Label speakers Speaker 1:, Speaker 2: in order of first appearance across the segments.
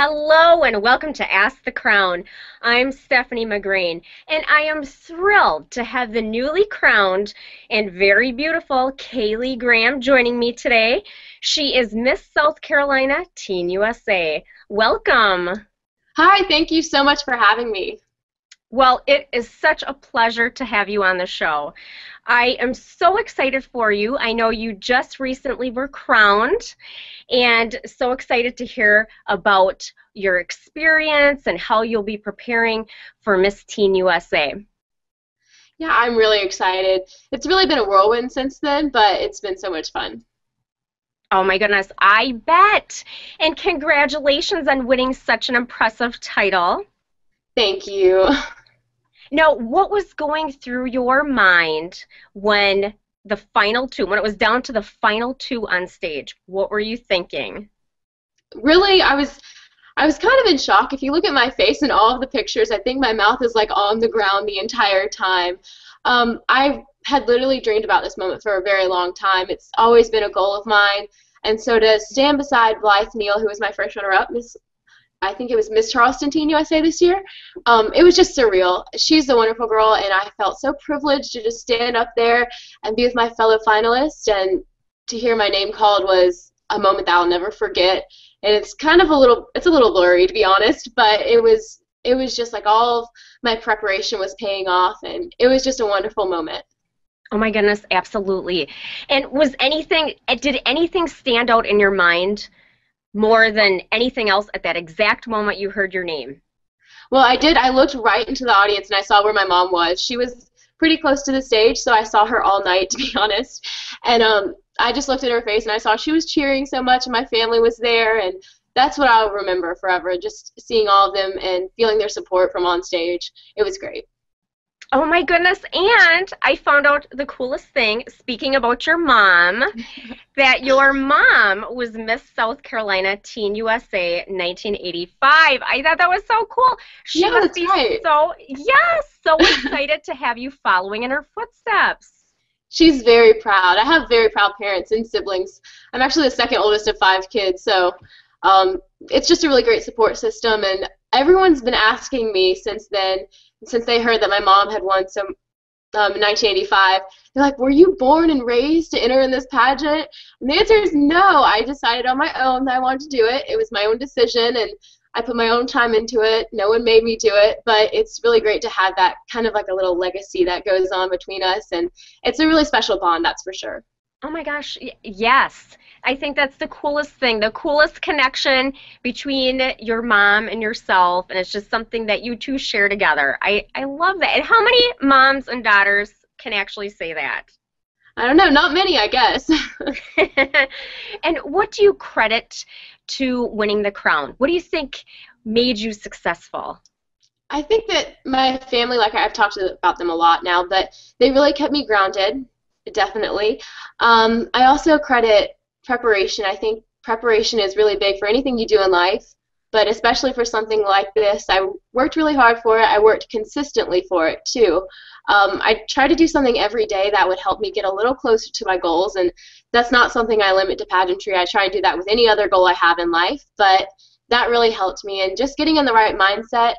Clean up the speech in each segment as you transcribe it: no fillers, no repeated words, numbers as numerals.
Speaker 1: Hello and welcome to Ask the Crown. I'm Stephanie McGrain, and I am thrilled to have the newly crowned and very beautiful Kaylee Graham joining me today. She is Miss South Carolina Teen USA. Welcome.
Speaker 2: Hi, thank you so much for having me.
Speaker 1: Well, it is such a pleasure to have you on the show. I am so excited for you. I know you just recently were crowned, and so excited to hear about your experience and how you'll be preparing for Miss Teen USA.
Speaker 2: Yeah, I'm really excited. It's really been a whirlwind since then, but it's been so much fun.
Speaker 1: Oh my goodness, I bet. And congratulations on winning such an impressive title.
Speaker 2: Thank you.
Speaker 1: Now, what was going through your mind when when it was down to the final two on stage? What were you thinking?
Speaker 2: Really, I was kind of in shock. If you look at my face in all of the pictures, I think my mouth is like on the ground the entire time. I had literally dreamed about this moment for a very long time. It's always been a goal of mine. And so to stand beside Blythe Neal, who was my first runner-up, I think it was Miss Charleston Teen USA this year. It was just surreal. She's a wonderful girl, and I felt so privileged to just stand up there and be with my fellow finalists, and to hear my name called was a moment that I'll never forget. And it's kind of a little blurry, to be honest, but it was just like all of my preparation was paying off, and it was just a wonderful moment.
Speaker 1: Oh my goodness, absolutely. And did anything stand out in your mind more than anything else at that exact moment you heard your name?
Speaker 2: Well, I did. I looked right into the audience and I saw where my mom was. She was pretty close to the stage, so I saw her all night, to be honest. And I just looked at her face and I saw she was cheering so much, and my family was there, and that's what I'll remember forever, just seeing all of them and feeling their support from on stage. It was great.
Speaker 1: Oh my goodness, and I found out the coolest thing, speaking about your mom, that your mom was Miss South Carolina Teen USA 1985. I thought that was so cool. She
Speaker 2: Yeah,
Speaker 1: must
Speaker 2: that's
Speaker 1: be
Speaker 2: right.
Speaker 1: so excited to have you following in her footsteps.
Speaker 2: She's very proud. I have very proud parents and siblings. I'm actually the second oldest of 5 kids, so it's just a really great support system, and everyone's been asking me since then, since they heard that my mom had won some in 1985. They're like, were you born and raised to enter in this pageant? And the answer is no. I decided on my own that I wanted to do it. It was my own decision, and I put my own time into it. No one made me do it, but it's really great to have that kind of like a little legacy that goes on between us, and it's a really special bond, that's for sure.
Speaker 1: Oh my gosh, yes. I think that's the coolest thing, the coolest connection between your mom and yourself, and it's just something that you two share together. I love that. And how many moms and daughters can actually say that?
Speaker 2: I don't know, not many, I guess.
Speaker 1: And what do you credit to winning the crown? What do you think made you successful?
Speaker 2: I think that my family, like I've talked about them a lot now, but they really kept me grounded, definitely. I also credit preparation. I think preparation is really big for anything you do in life, but especially for something like this. I worked really hard for it. I worked consistently for it too. I try to do something every day that would help me get a little closer to my goals, and that's not something I limit to pageantry. I try to do that with any other goal I have in life, but that really helped me, and just getting in the right mindset.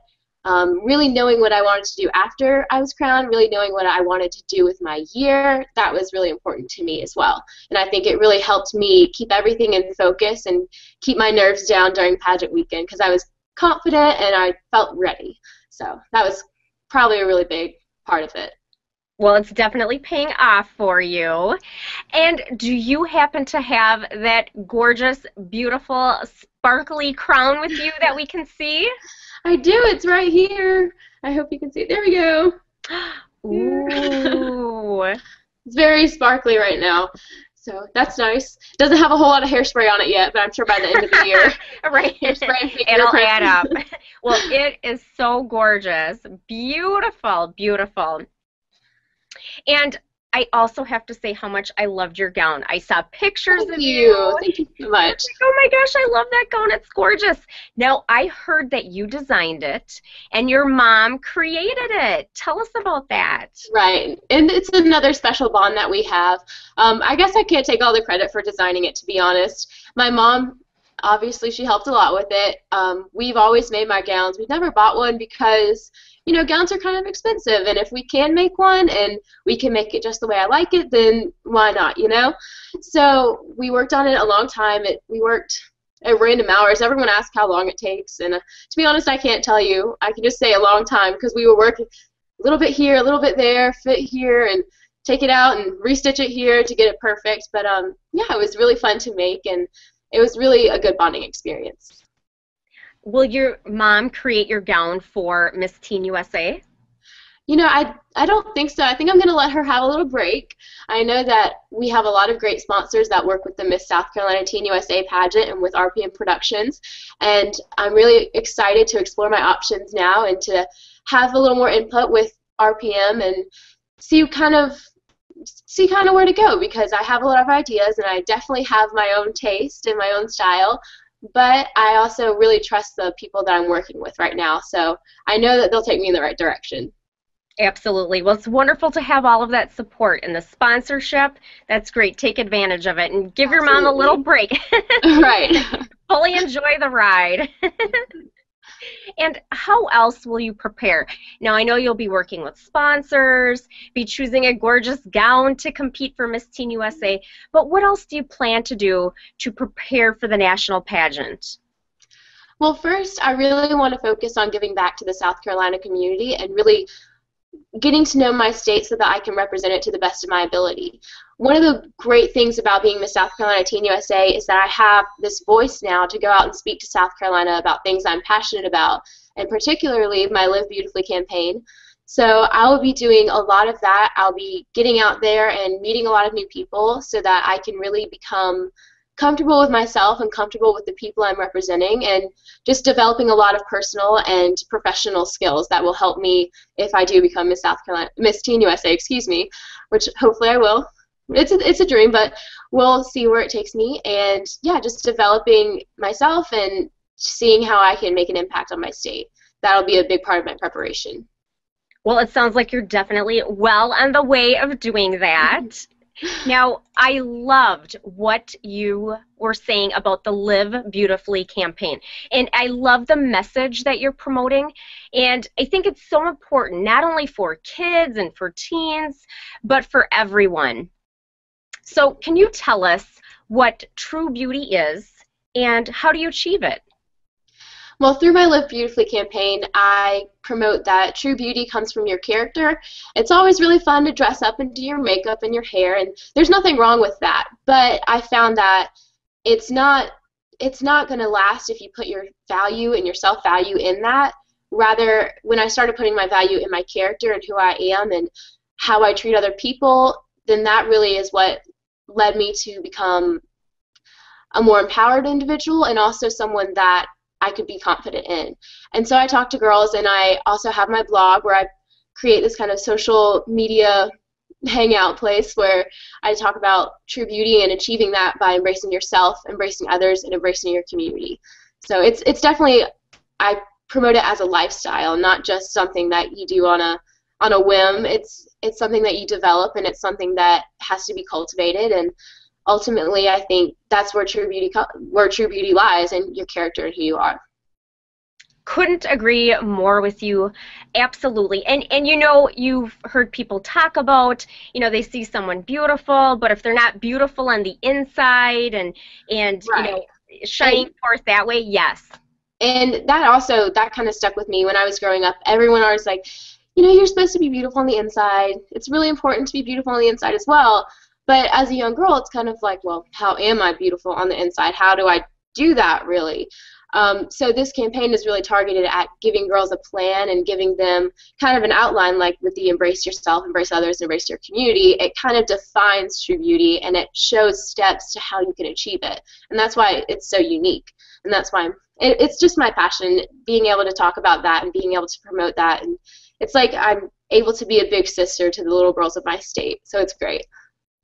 Speaker 2: Really knowing what I wanted to do after I was crowned, really knowing what I wanted to do with my year, that was really important to me as well. And I think it really helped me keep everything in focus and keep my nerves down during pageant weekend, because I was confident and I felt ready. So that was probably a really big part of it.
Speaker 1: Well, it's definitely paying off for you. And do you happen to have that gorgeous, beautiful, sparkly crown with you that we can see?
Speaker 2: I do. It's right here. I hope you can see it. There we go.
Speaker 1: Ooh.
Speaker 2: It's very sparkly right now. So that's nice. Doesn't have a whole lot of hairspray on it yet, but I'm sure by the end of the year,
Speaker 1: right, it'll add up. Well, it is so gorgeous. Beautiful, beautiful. And I also have to say how much I loved your gown. I saw pictures of you.
Speaker 2: Thank you so much.
Speaker 1: Oh my gosh, I love that gown. It's gorgeous. Now, I heard that you designed it and your mom created it. Tell us about that.
Speaker 2: Right. And it's another special bond that we have. I guess I can't take all the credit for designing it, to be honest. My mom Obviously, she helped a lot with it. We've always made my gowns. We've never bought one because, you know, gowns are kind of expensive, and if we can make one and we can make it just the way I like it, then why not, you know? So we worked on it a long time. We worked at random hours. Everyone asks how long it takes, and to be honest, I can't tell you. I can just say a long time because we were working a little bit here, a little bit there, fit here, and take it out and restitch it here to get it perfect. But yeah, it was really fun to make, and it was really a good bonding experience.
Speaker 1: Will your mom create your gown for Miss Teen USA?
Speaker 2: You know, I don't think so. I think I'm going to let her have a little break. I know that we have a lot of great sponsors that work with the Miss South Carolina Teen USA Pageant and with RPM Productions, and I'm really excited to explore my options now and to have a little more input with RPM and see kind of where to go, because I have a lot of ideas and I definitely have my own taste and my own style, but I also really trust the people that I'm working with right now, so I know that they'll take me in the right direction.
Speaker 1: Absolutely. Well, it's wonderful to have all of that support and the sponsorship. That's great. Take advantage of it and give your mom a little break.
Speaker 2: Right.
Speaker 1: Fully enjoy the ride. And how else will you prepare? Now, I know you'll be working with sponsors, be choosing a gorgeous gown to compete for Miss Teen USA, but what else do you plan to do to prepare for the national pageant?
Speaker 2: Well, first, I really want to focus on giving back to the South Carolina community and really getting to know my state so that I can represent it to the best of my ability. One of the great things about being Miss South Carolina Teen USA is that I have this voice now to go out and speak to South Carolina about things I'm passionate about, and particularly my Live Beautifully campaign. So I will be doing a lot of that. I'll be getting out there and meeting a lot of new people so that I can really become comfortable with myself and comfortable with the people I'm representing, and just developing a lot of personal and professional skills that will help me if I do become Miss Teen USA, excuse me, which hopefully I will. It's a dream, but we'll see where it takes me. And yeah, just developing myself and seeing how I can make an impact on my state. That'll be a big part of my preparation.
Speaker 1: Well, it sounds like you're definitely well on the way of doing that. Now, I loved what you were saying about the Live Beautifully campaign, and I love the message that you're promoting, and I think it's so important, not only for kids and for teens, but for everyone. So can you tell us what true beauty is, and how do you achieve it?
Speaker 2: Well, through my Live Beautifully campaign, I promote that true beauty comes from your character. It's always really fun to dress up and do your makeup and your hair, and there's nothing wrong with that. But I found that it's not going to last if you put your value and your self-value in that. Rather, when I started putting my value in my character and who I am and how I treat other people, then that really is what led me to become a more empowered individual and also someone that I could be confident in. And so I talk to girls, and I also have my blog where I create this kind of social media hangout place where I talk about true beauty and achieving that by embracing yourself, embracing others, and embracing your community. So it's definitely, I promote it as a lifestyle, not just something that you do on a whim. It's something that you develop, and it's something that has to be cultivated, and ultimately, I think that's where true beauty lies, in your character and who you are.
Speaker 1: Couldn't agree more with you. Absolutely. And you know, you've heard people talk about, you know, they see someone beautiful, but if they're not beautiful on the inside and
Speaker 2: Right.
Speaker 1: you know, shining forth that way, yes.
Speaker 2: And that kind of stuck with me when I was growing up. Everyone always like, you know, you're supposed to be beautiful on the inside. It's really important to be beautiful on the inside as well. But as a young girl, it's kind of like, well, how am I beautiful on the inside? How do I do that, really? So this campaign is really targeted at giving girls a plan and giving them kind of an outline, like with the embrace yourself, embrace others, embrace your community. It kind of defines true beauty, and it shows steps to how you can achieve it. And that's why it's so unique. And that's why it's just my passion, being able to talk about that and being able to promote that. And it's like I'm able to be a big sister to the little girls of my state. So it's great.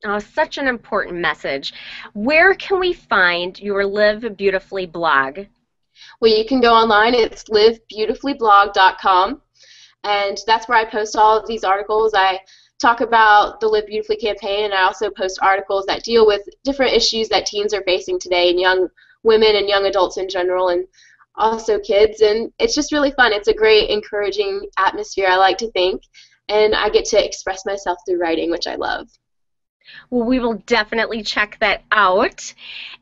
Speaker 1: Oh, such an important message. Where can we find your Live Beautifully blog?
Speaker 2: Well, you can go online. It's livebeautifullyblog.com, and that's where I post all of these articles. I talk about the Live Beautifully campaign, and I also post articles that deal with different issues that teens are facing today and young women and young adults in general, and also kids. And it's just really fun. It's a great, encouraging atmosphere, I like to think, and I get to express myself through writing, which I love.
Speaker 1: Well, we will definitely check that out.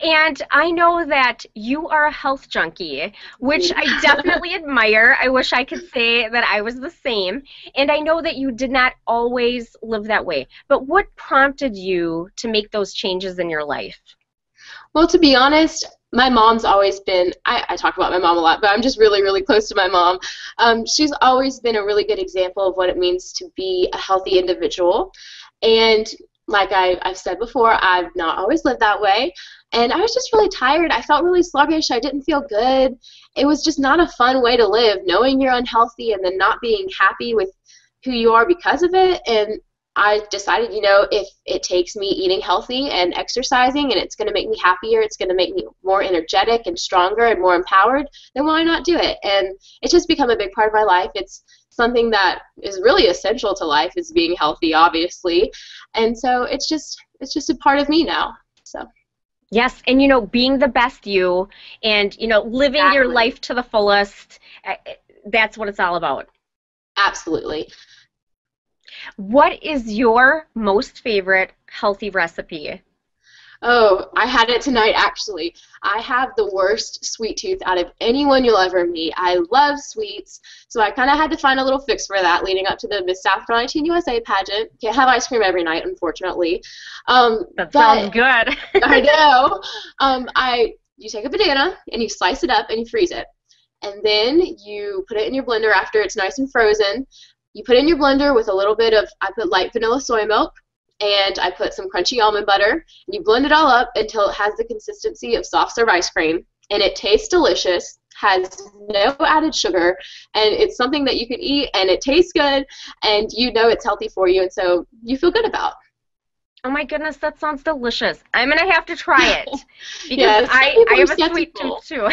Speaker 1: And I know that you are a health junkie, which I definitely admire. I wish I could say that I was the same. And I know that you did not always live that way. But what prompted you to make those changes in your life?
Speaker 2: Well, to be honest, my mom's always been, I talk about my mom a lot, but I'm just really, really close to my mom. She's always been a really good example of what it means to be a healthy individual. And like I've said before, I've not always lived that way, and I was just really tired. I felt really sluggish. I didn't feel good. It was just not a fun way to live, knowing you're unhealthy and then not being happy with who you are because of it. And I decided, you know, if it takes me eating healthy and exercising and it's going to make me happier, it's going to make me more energetic and stronger and more empowered, then why not do it? And it's just become a big part of my life. It's something that is really essential to life, is being healthy, obviously. And so it's just a part of me now. So
Speaker 1: Yes, and you know, being the best you and, you know, living your
Speaker 2: exactly.
Speaker 1: life to the fullest, that's what it's all about.
Speaker 2: Absolutely.
Speaker 1: What is your most favorite healthy recipe?
Speaker 2: Oh, I had it tonight, actually. I have the worst sweet tooth out of anyone you'll ever meet. I love sweets, so I kind of had to find a little fix for that leading up to the Miss Teen USA Pageant. Can't have ice cream every night, unfortunately.
Speaker 1: That sounds good.
Speaker 2: I know. You take a banana, and you slice it up, and you freeze it. And then you put it in your blender after it's nice and frozen. You put it in your blender with a little bit of, I put light vanilla soy milk, and I put some crunchy almond butter, and you blend it all up until it has the consistency of soft serve ice cream, and it tastes delicious, has no added sugar, and it's something that you can eat, and it tastes good, and you know it's healthy for you, and so you feel good about.
Speaker 1: Oh my goodness, that sounds delicious. I'm going to have to try it because
Speaker 2: Yes,
Speaker 1: I have a sweet tooth too.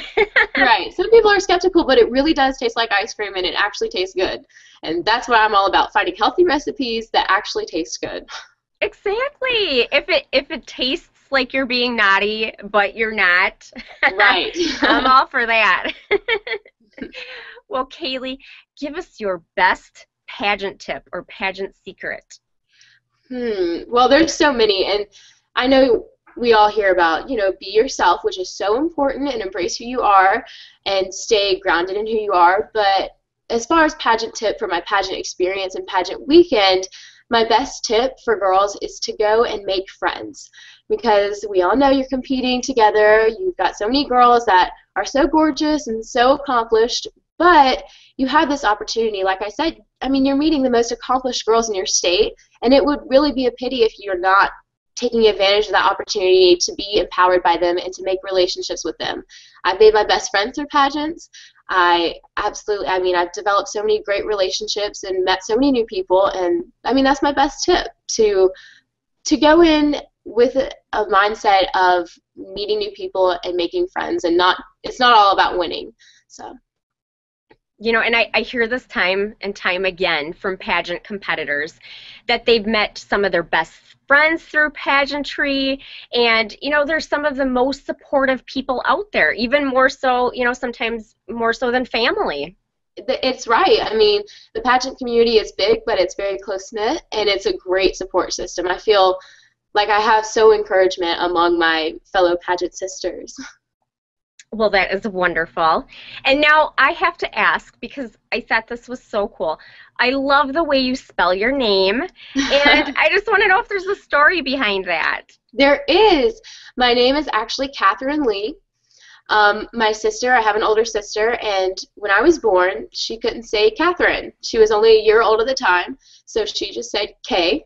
Speaker 2: Right. Some people are skeptical, but it really does taste like ice cream, and it actually tastes good. And that's what I'm all about, finding healthy recipes that actually taste good.
Speaker 1: Exactly. If it tastes like you're being naughty, but you're not,
Speaker 2: Right.
Speaker 1: I'm all for that. Well, Kaylee, give us your best pageant tip or pageant secret.
Speaker 2: Well, there's so many, and I know we all hear about, you know, be yourself, which is so important, and embrace who you are, and stay grounded in who you are. But as far as pageant tip for my pageant experience and pageant weekend, my best tip for girls is to go and make friends, because we all know you're competing together. You've got so many girls that are so gorgeous and so accomplished, but you have this opportunity. Like I said, I mean, you're meeting the most accomplished girls in your state, and it would really be a pity if you're not taking advantage of that opportunity to be empowered by them and to make relationships with them. I've made my best friends through pageants. I've developed so many great relationships and met so many new people, and I mean, that's my best tip, to go in with a mindset of meeting new people and making friends, and it's not all about winning. So.
Speaker 1: You know, and I hear this time and time again from pageant competitors that they've met some of their best friends through pageantry, and, you know, they're some of the most supportive people out there, even more so, you know, sometimes more so than family.
Speaker 2: It's right. I mean, the pageant community is big, but it's very close-knit, and it's a great support system. I feel like I have so encouragement among my fellow pageant sisters.
Speaker 1: Well, that is wonderful. And now I have to ask, because I thought this was so cool. I love the way you spell your name, and I just want to know if there's a story behind that.
Speaker 2: There is. My name is actually Catherine Lee. My sister, I have an older sister, and when I was born, she couldn't say Catherine. She was only a year old at the time, so she just said Kaylee.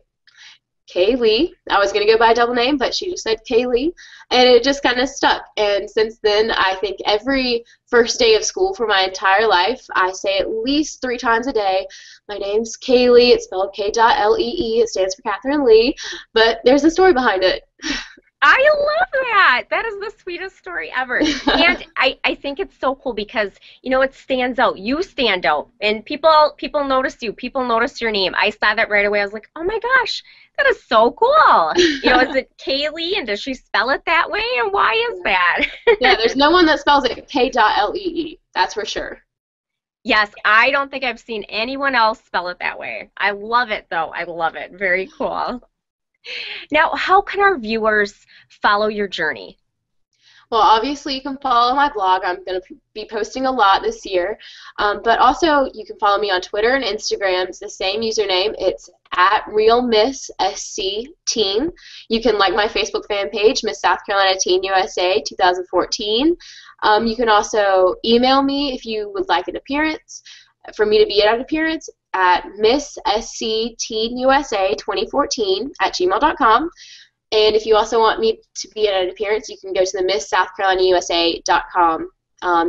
Speaker 2: I was going to go by a double name, but she just said Kaylee, and it just kind of stuck. And since then, I think every first day of school for my entire life, I say at least 3 times a day, my name's Kaylee. It's spelled K.Lee. It stands for Catherine Lee, but there's a story behind it.
Speaker 1: I love that. That is the sweetest story ever. And I think it's so cool because, you know, it stands out. You stand out. And people notice you. People notice your name. I saw that right away. I was like, oh my gosh, that is so cool. You know, is it Kaylee? And does she spell it that way? And why is that?
Speaker 2: Yeah, there's no one that spells it K.Lee. That's for sure.
Speaker 1: Yes, I don't think I've seen anyone else spell it that way. I love it, though. I love it. Very cool. Now, how can our viewers follow your journey?
Speaker 2: Well, obviously you can follow my blog. I'm going to be posting a lot this year. But also you can follow me on Twitter and Instagram. It's the same username. It's at Real Miss SC Teen. You can like my Facebook fan page, Miss South Carolina Teen USA 2014. You can also email me if you would like an appearance, for me to be at an appearance at missscteenusa2014@gmail.com. And if you also want me to be at an appearance, you can go to the MissSouthCarolinaUSA.com.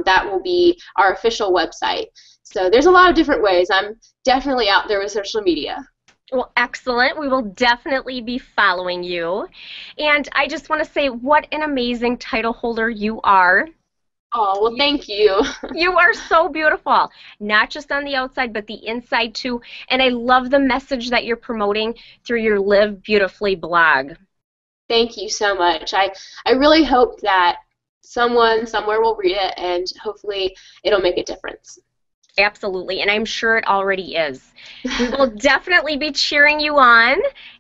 Speaker 2: That will be our official website. So there's a lot of different ways. I'm definitely out there with social media.
Speaker 1: Well, excellent. We will definitely be following you. And I just want to say what an amazing title holder you are.
Speaker 2: Oh, well, thank you.
Speaker 1: You are so beautiful, not just on the outside, but the inside too. And I love the message that you're promoting through your Live Beautifully blog.
Speaker 2: Thank you so much. I really hope that someone somewhere will read it, and hopefully it'll make a difference.
Speaker 1: Absolutely, and I'm sure it already is. We will definitely be cheering you on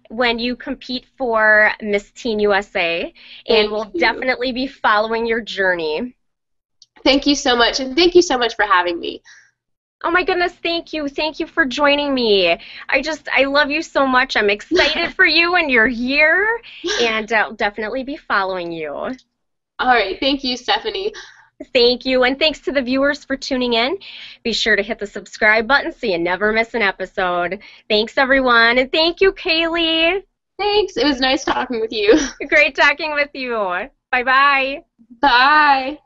Speaker 1: when you compete for Miss Teen USA, and we'll definitely be following your journey.
Speaker 2: Thank you so much, and thank you so much for having me.
Speaker 1: Oh my goodness, thank you. Thank you for joining me. I love you so much. I'm excited for you and you're here, and I'll definitely be following you.
Speaker 2: All right, thank you, Stephanie.
Speaker 1: Thank you, and thanks to the viewers for tuning in. Be sure to hit the subscribe button so you never miss an episode. Thanks, everyone, and thank you, Kaylee.
Speaker 2: Thanks. It was nice talking with you.
Speaker 1: Great talking with you. Bye-bye.
Speaker 2: Bye.